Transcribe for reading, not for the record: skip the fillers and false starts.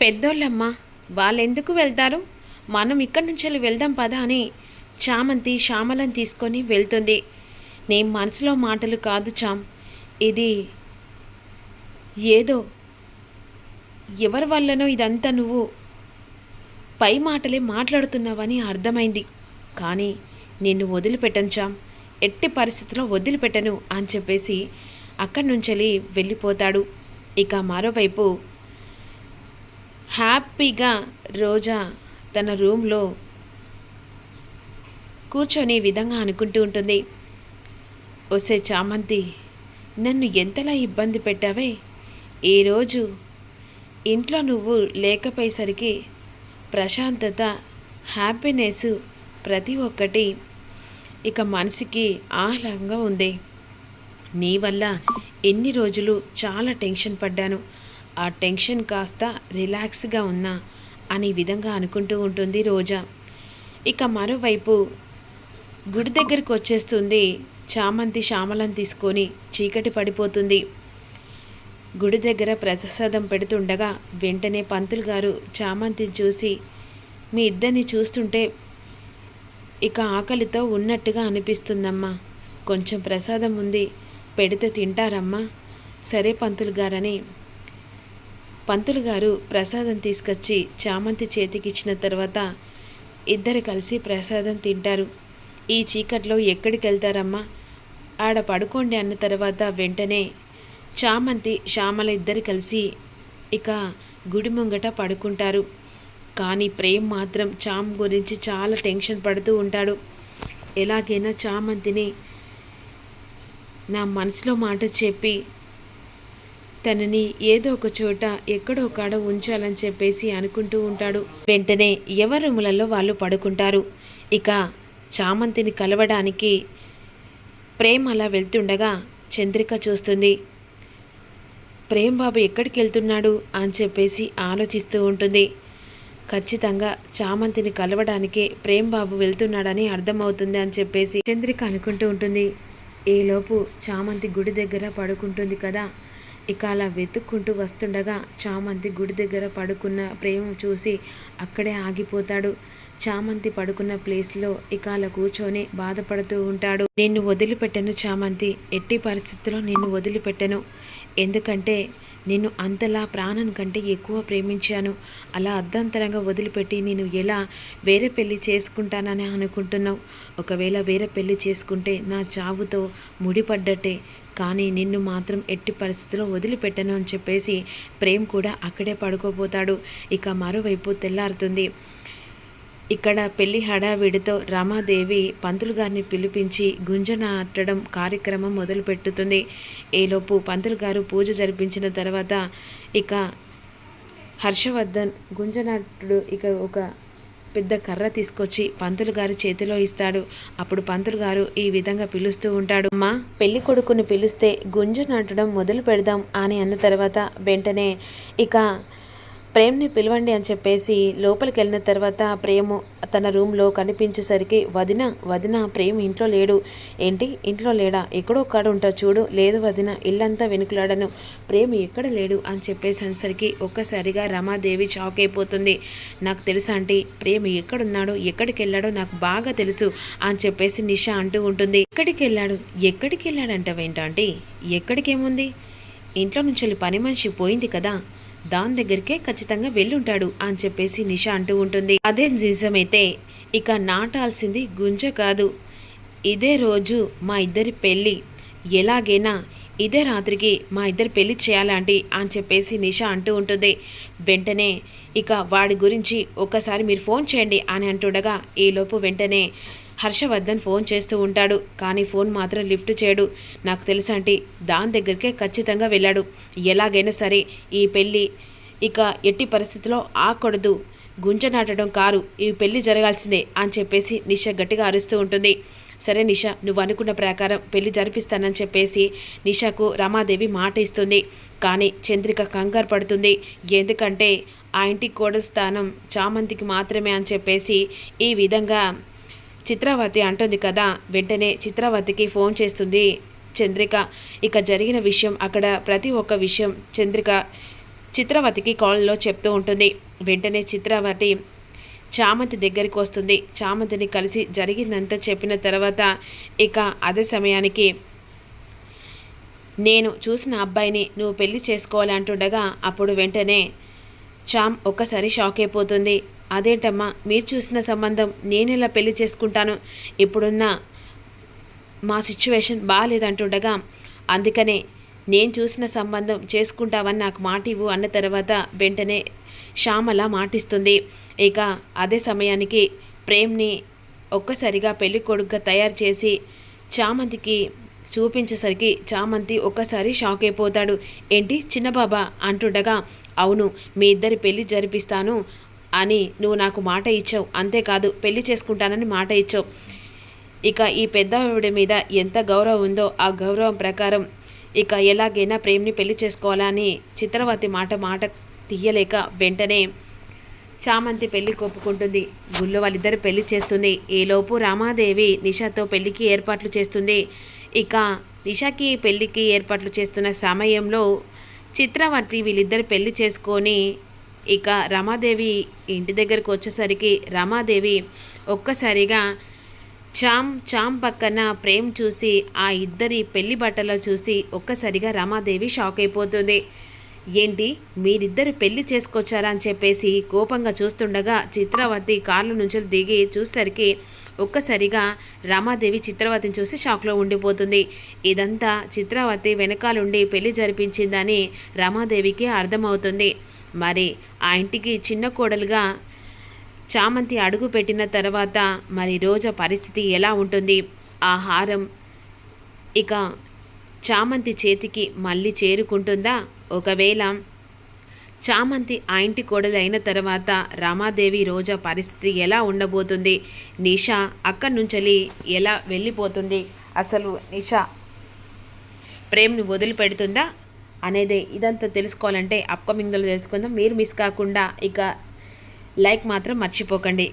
పెద్దోళ్ళమ్మ, వాళ్ళెందుకు వెళ్తారు? మనం ఇక్కడి నుంచి వెళ్దాం పదా అని చామంతి శ్యామలను తీసుకొని వెళ్తుంది. నేను మనసులో మాటలు కాదు చామ్, ఇది ఏదో ఎవరి వల్లనో ఇదంతా నువ్వు పై మాటలే మాట్లాడుతున్నావని అర్థమైంది. కానీ నిన్ను వదిలిపెట్టను చామ్, ఎట్టి పరిస్థితిలో వదిలిపెట్టను అని చెప్పేసి అక్కడి నుంచి వెళ్ళిపోతాడు. ఇక మరోవైపు హ్యాపీగా రోజా తన రూమ్లో కూర్చొని విధంగా అనుకుంటూ ఉంటుంది. ఒసే చామంతి, నన్ను ఎంతలా ఇబ్బంది పెట్టావే. ఈరోజు ఇంట్లో నువ్వు లేకపోయేసరికి ప్రశాంతత, హ్యాపీనెస్ ప్రతి ఒక్కటి ఇక మనసుకి ఆహ్లాదంగా ఉంది. నీ వల్ల ఎన్ని రోజులు చాలా టెన్షన్ పడ్డాను, ఆ టెన్షన్ కాస్త రిలాక్స్గా ఉన్నా అనే విధంగా అనుకుంటూ ఉంటుంది రోజా. ఇక మరోవైపు గుడి దగ్గరికి వచ్చేస్తుంది చామంతి శ్యామలను తీసుకొని. చీకటి పడిపోతుంది. గుడి దగ్గర ప్రసాదం పెడుతుండగా వెంటనే పంతులు గారు చామంతిని చూసి, మీ ఇద్దరిని చూస్తుంటే ఇక ఆకలితో ఉన్నట్టుగా అనిపిస్తుందమ్మా, కొంచెం ప్రసాదం ఉంది, పెడితే తింటారమ్మా. సరే పంతులు గారని పంతులు గారు ప్రసాదం తీసుకొచ్చి చామంతి చేతికి ఇచ్చిన తర్వాత ఇద్దరు కలిసి ప్రసాదం తింటారు. ఈ చీకట్లో ఎక్కడికి వెళ్తారమ్మా, ఆడ పడుకోండి అన్న తర్వాత వెంటనే చామంతి శ్యామల ఇద్దరు కలిసి ఇక గుడి ముంగట పడుకుంటారు. కానీ ప్రేమ్ మాత్రం చామ్ గురించి చాలా టెన్షన్ పడుతూ ఉంటాడు. ఎలాగైనా చామంతిని నా మనసులో మాట చెప్పి తనని ఏదో ఒక చోట ఎక్కడో కాడ ఉంచాలని చెప్పేసి అనుకుంటూ ఉంటాడు. వెంటనే ఎవరి రూములలో వాళ్ళు పడుకుంటారు. ఇక చామంతిని కలవడానికి ప్రేమ్ అలా వెళ్తుండగా చంద్రిక చూస్తుంది. ప్రేమ్ బాబు ఎక్కడికి వెళ్తున్నాడు అని చెప్పేసి ఆలోచిస్తూ ఉంటుంది. ఖచ్చితంగా చామంతిని కలవడానికి ప్రేమ్ బాబు వెళ్తున్నాడని అర్థమవుతుంది అని చెప్పేసి చంద్రిక అనుకుంటూ ఉంటుంది. ఈలోపు చామంతి గుడి దగ్గర పడుకుంటుంది కదా. ఇక అలా వెతుక్కుంటూ వస్తుండగా చామంతి గుడి దగ్గర పడుకున్న ప్రేమ చూసి అక్కడే ఆగిపోతాడు. చామంతి పడుకున్న ప్లేస్లో ఇక అలా కూర్చొని బాధపడుతూ ఉంటాడు. నిన్ను వదిలిపెట్టను చామంతి, ఎట్టి పరిస్థితుల్లో నిన్ను వదిలిపెట్టను. ఎందుకంటే నిన్ను అంతలా ప్రాణం కంటే ఎక్కువ ప్రేమించాను. అలా అర్ధంతరంగా వదిలిపెట్టి నేను ఎలా వేరే పెళ్లి చేసుకుంటానని అనుకుంటున్నావు. ఒకవేళ వేరే పెళ్లి చేసుకుంటే నా చావుతో ముడిపడ్డట్టే. కానీ నిన్ను మాత్రం ఎట్టి పరిస్థితుల్లో వదిలిపెట్టను అని చెప్పేసి ప్రేమ్ కూడా అక్కడే పడుకోపోతాడు. ఇక మరోవైపు తెల్లారుతుంది. ఇక్కడ పెళ్లి హడావిడితో రమాదేవి పంతులు గారిని పిలిపించి గుంజనాటడం కార్యక్రమం మొదలుపెట్టుతుంది. ఈలోపు పంతులు గారు పూజ జరిపించిన తర్వాత ఇక హర్షవర్ధన్ గుంజనాటుడు ఇక ఒక పెద్ద కర్ర తీసుకొచ్చి పంతులు గారి చేతిలో ఇస్తాడు. అప్పుడు పంతులు గారు ఈ విధంగా పిలుస్తూ ఉంటాడు. అమ్మా, పెళ్లి కొడుకుని పిలిస్తే గుంజ నాటడం మొదలు పెడదాం అని అన్న తర్వాత వెంటనే ఇక ప్రేమ్ని పిలవండి అని చెప్పేసి లోపలికి వెళ్ళిన తర్వాత ప్రేము తన రూమ్లో కనిపించేసరికి వదిన ప్రేమ్ ఇంట్లో లేడు. ఏంటి ఇంట్లో లేడా? ఎక్కడో కాడ ఉంటా చూడు. లేదు వదిన, ఇల్లంతా వెనుకలాడను, ప్రేమ్ ఎక్కడ లేడు అని చెప్పేసి అనేసరికి ఒక్కసారిగా రమాదేవి షాక్ అయిపోతుంది. నాకు తెలుసా ఆంటీ, ప్రేమ్ ఎక్కడున్నాడో ఎక్కడికి వెళ్ళాడో నాకు బాగా తెలుసు అని చెప్పేసి నిషా అంటూ ఉంటుంది. ఎక్కడికి వెళ్ళాడంటావేంటంటే? ఎక్కడికేముంది, ఇంట్లో నుంచి పని మనిషి పోయింది కదా, దాని దగ్గరికే ఖచ్చితంగా వెళ్ళుంటాడు అని చెప్పేసి నిషా అంటూ ఉంటుంది. అదే నిజమైతే ఇక నాటాల్సింది గుంజ కాదు, ఇదే రోజు మా ఇద్దరి పెళ్ళి, ఎలాగైనా ఇదే రాత్రికి మా ఇద్దరి పెళ్లి చేయాలంటే అని చెప్పేసి నిషా అంటూ ఉంటుంది. వెంటనే ఇక వాడి గురించి ఒక్కసారి మీరు ఫోన్ చేయండి అని అంటుండగా ఈలోపు వెంటనే హర్షవర్ధన్ ఫోన్ చేస్తూ ఉంటాడు. కానీ ఫోన్ మాత్రం లిఫ్ట్ చేయడు. నాకు తెలుసంటే దాని దగ్గరికే ఖచ్చితంగా వెళ్ళాడు. ఎలాగైనా సరే ఈ పెళ్ళి ఇక ఎట్టి పరిస్థితిలో ఆకూడదు, గుంజనాటడం కారు, ఈ పెళ్ళి జరగాల్సిందే అని చెప్పేసి నిషా గట్టిగా అరుస్తూ ఉంటుంది. సరే నిషా, నువ్వు అనుకున్న ప్రకారం పెళ్లి జరిపిస్తానని చెప్పేసి నిషాకు రమాదేవి మాట ఇస్తుంది. కానీ చంద్రిక కంగారు పడుతుంది. ఎందుకంటే ఆ ఇంటి కోడలి స్థానం చామంతికి మాత్రమే అని చెప్పేసి ఈ విధంగా చిత్రావతి అంటుంది కదా. వెంటనే చిత్రావతికి ఫోన్ చేస్తుంది చంద్రిక. ఇక జరిగిన విషయం, అక్కడ ప్రతి ఒక్క విషయం చంద్రిక చిత్రవతికి కాల్లో చెప్తూ ఉంటుంది. వెంటనే చిత్రవతి చామంతి దగ్గరికి వస్తుంది. చామంతిని కలిసి జరిగిందంతా చెప్పిన తర్వాత ఇక అదే సమయానికి నేను చూసిన అబ్బాయిని నువ్వు పెళ్లి చేసుకోవాలంటుండగా అప్పుడు వెంటనే చామ్ ఒక్కసారి షాక్ అయిపోతుంది. అదేంటమ్మా, మీరు చూసిన సంబంధం నేనెలా పెళ్లి చేసుకుంటాను, ఇప్పుడున్న మా సిచ్యువేషన్ బాగాలేదంటుండగా అందుకనే నేను చూసిన సంబంధం చేసుకుంటావని నాకు మాట ఇవ్వు అన్న తర్వాత వెంటనే శ్యామల మాటిస్తుంది. ఇక అదే సమయానికి ప్రేమ్ని ఒక్కసారిగా పెళ్లి కొడుకుగా తయారు చేసి చామంతికి చూపించేసరికి చామంతి ఒక్కసారి షాక్ అయిపోతాడు. ఏంటి చిన్నబాబా అంటుండగా, అవును మీ ఇద్దరి పెళ్లి జరిపిస్తాను అని నువ్వు నాకు మాట ఇచ్చావు, అంతేకాదు పెళ్లి చేసుకుంటానని మాట ఇచ్చావు. ఇక ఈ పెద్దవిడ మీద ఎంత గౌరవం ఉందో ఆ గౌరవం ప్రకారం ఇక ఎలాగైనా ప్రేమ్ని పెళ్లి చేసుకోవాలని చిత్రవతి మాట తీయలేక వెంటనే చామంతి పెళ్లి కొప్పుకుంటుంది. గుళ్ళో వాళ్ళిద్దరు పెళ్లి చేస్తుంది. ఈలోపు రామాదేవి నిషాతో పెళ్లికి ఏర్పాట్లు చేస్తుంది. ఇక నిషాకి పెళ్లికి ఏర్పాట్లు చేస్తున్న సమయంలో చిత్రవతి వీళ్ళిద్దరు పెళ్లి చేసుకొని ఇక రమాదేవి ఇంటి దగ్గరకు వచ్చేసరికి రమాదేవి ఒక్కసారిగా చామ్ పక్కన ప్రేమ్ చూసి ఆ ఇద్దరి పెళ్లి బట్టలో చూసి ఒక్కసారిగా రమాదేవి షాక్ అయిపోతుంది. ఏంటి మీరిద్దరు పెళ్లి చేసుకొచ్చారా అని చెప్పేసి కోపంగా చూస్తుండగా చిత్రవతి కార్ల నుంచి దిగి చూసేసరికి ఒక్కసారిగా రమాదేవి చిత్రవతిని చూసి షాక్లో ఉండిపోతుంది. ఇదంతా చిత్రవతి వెనకాలండి పెళ్లి జరిపించిందని రమాదేవికి అర్థమవుతుంది. మరి ఆ ఇంటికి చిన్న కోడలుగా చామంతి అడుగు పెట్టిన తర్వాత మరి రోజా పరిస్థితి ఎలా ఉంటుంది? ఆ హారం ఇక చామంతి చేతికి మళ్ళీ చేరుకుంటుందా? ఒకవేళ చామంతి ఆ ఇంటి కోడలు అయిన తర్వాత రామాదేవి రోజా పరిస్థితి ఎలా ఉండబోతుంది? నిషా అక్కడి నుంచి ఎలా వెళ్ళిపోతుంది? అసలు నిషా ప్రేమ్ని వదిలిపెడుతుందా అనేది ఇదంతా తెలుసుకోవాలంటే అప్కమింగ్లో తెలుసుకుందాం. మీరు మిస్ కాకుండా ఇక లైక్ మాత్రం మర్చిపోకండి.